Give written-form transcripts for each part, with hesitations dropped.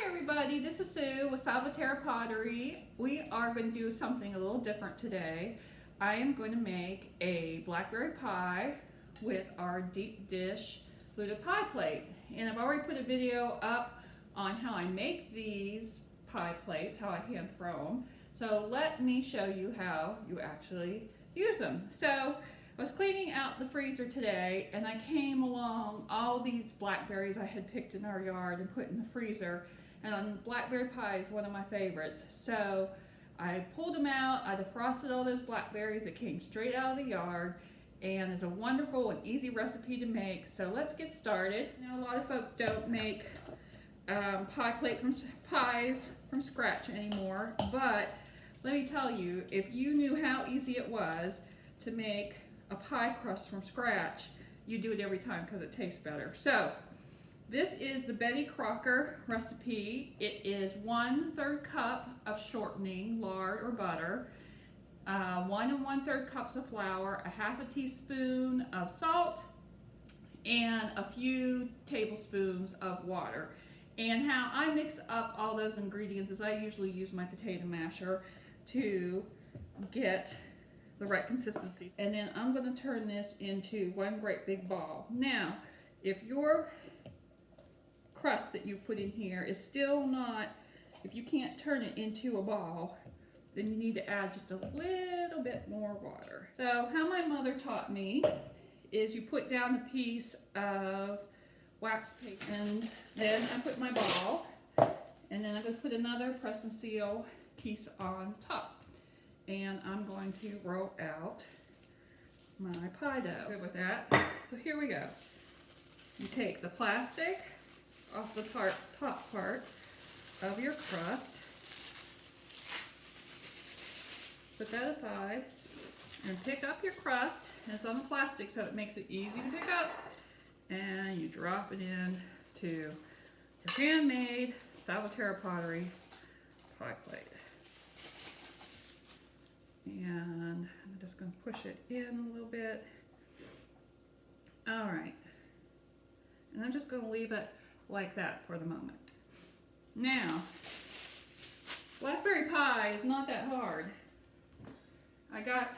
Hi everybody, this is Sue with Salvaterra Pottery. We are going to do something a little different today. I am going to make a blackberry pie with our deep dish fluted pie plate. And I've already put a video up on how I make these pie plates, how I hand throw them. So let me show you how you actually use them. So I was cleaning out the freezer today and I came along all these blackberries I had picked in our yard and put in the freezer, and blackberry pie is one of my favorites. So I pulled them out, I defrosted all those blackberries that came straight out of the yard, and it's a wonderful and easy recipe to make. So let's get started. Now a lot of folks don't make pies from scratch anymore, but let me tell you, if you knew how easy it was to make a pie crust from scratch, you do it every time because it tastes better. So this is the Betty Crocker recipe. It is 1/3 cup of shortening, lard or butter, 1 1/3 cups of flour, a 1/2 teaspoon of salt, and a few tablespoons of water. And how I mix up all those ingredients is I usually use my potato masher to get the right consistency. And then I'm going to turn this into one great big ball. Now, if your crust that you put in here is still not, if you can't turn it into a ball, then you need to add just a little bit more water. So how my mother taught me is you put down a piece of wax paper, and then I put my ball, and then I'm going to put another press and seal piece on top. And I'm going to roll out my pie dough. Good with that. So here we go. You take the plastic off the top part of your crust, put that aside, and pick up your crust. And it's on the plastic, so it makes it easy to pick up. And you drop it in to your handmade Salvaterra Pottery Pie Plate. And I'm just going to push it in a little bit. All right. And I'm just going to leave it like that for the moment. Now, blackberry pie is not that hard. I got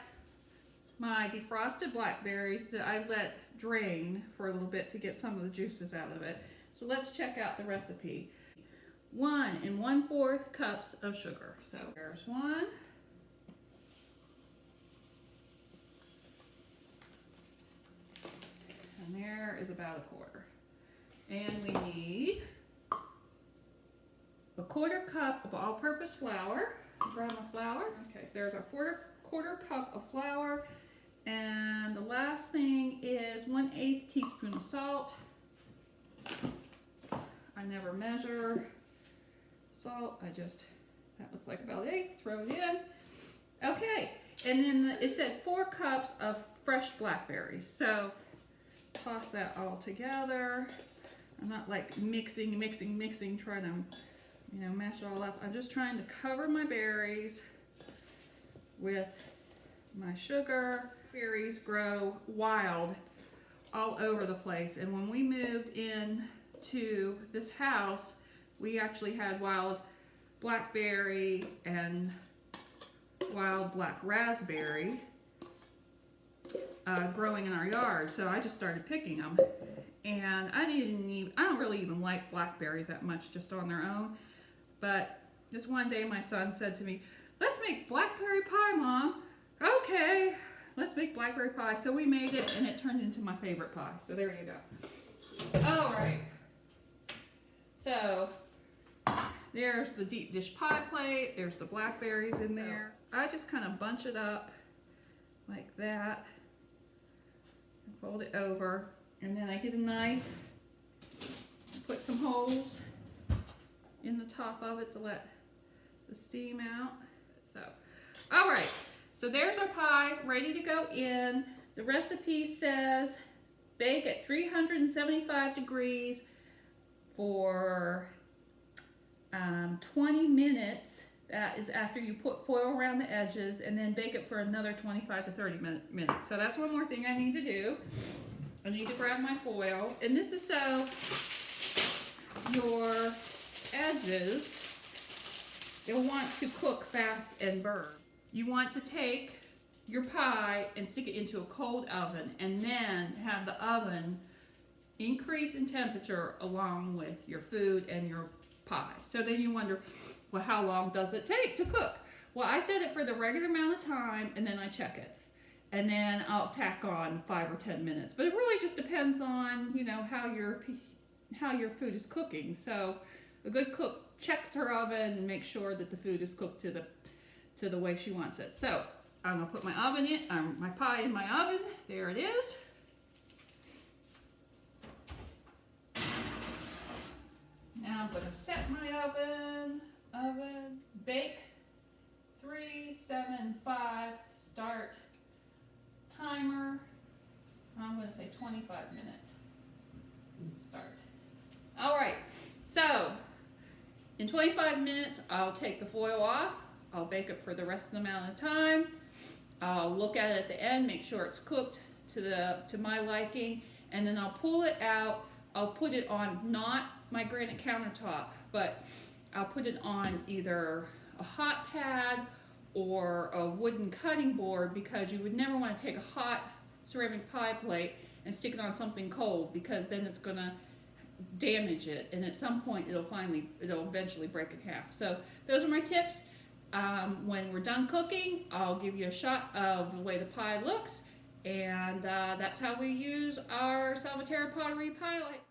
my defrosted blackberries that I let drain for a little bit to get some of the juices out of it. So let's check out the recipe. 1 1/4 cups of sugar. So there's one. And there is about 1/4. And we need 1/4 cup of all-purpose flour. Grab my flour. Okay, so there's our quarter cup of flour. And the last thing is 1/8 teaspoon of salt. I never measure salt. That looks like about 1/8. Throw it in. Okay, and then it said 4 cups of fresh blackberries. So toss that all together. I'm not like mixing, trying to, mash it all up. I'm just trying to cover my berries with my sugar. Berries grow wild all over the place. And when we moved into this house, we actually had wild blackberry and wild black raspberry growing in our yard, so I just started picking them. And I don't really even like blackberries that much just on their own. But just one day my son said to me, "Let's make blackberry pie, Mom." Okay, let's make blackberry pie. So we made it, and it turned into my favorite pie. So there you go. All right. So there's the deep dish pie plate. There's the blackberries in there. I just kind of bunch it up like that. Fold it over, and then I get a knife, put some holes in the top of it to let the steam out. So, all right, so there's our pie ready to go in. The recipe says bake at 375 degrees for 20 minutes. That is after you put foil around the edges, and then bake it for another 25 to 30 minutes. So that's one more thing I need to do. I need to grab my foil, and this is so your edges, you'll want to cook fast and burn. You want to take your pie and stick it into a cold oven and then have the oven increase in temperature along with your food and your pie. So then you wonder, well, how long does it take to cook? Well, I set it for the regular amount of time and then I check it. And then I'll tack on 5 or 10 minutes. But it really just depends on, you know, how your food is cooking. So a good cook checks her oven and makes sure that the food is cooked to the way she wants it. So I'm gonna put my my pie in my oven. There it is. Now I'm gonna set my oven, bake 375, start timer. I'm gonna say 25 minutes. Start. All right, so in 25 minutes, I'll take the foil off. I'll bake it for the rest of the amount of time. I'll look at it at the end, make sure it's cooked to my liking, and then I'll pull it out. I'll put it on not my granite countertop, but I'll put it on either a hot pad or a wooden cutting board, because you would never want to take a hot ceramic pie plate and stick it on something cold, because then it's going to damage it, and at some point it'll eventually break in half. So those are my tips. When we're done cooking, I'll give you a shot of the way the pie looks, and that's how we use our Salvaterra Pottery Pie Plate.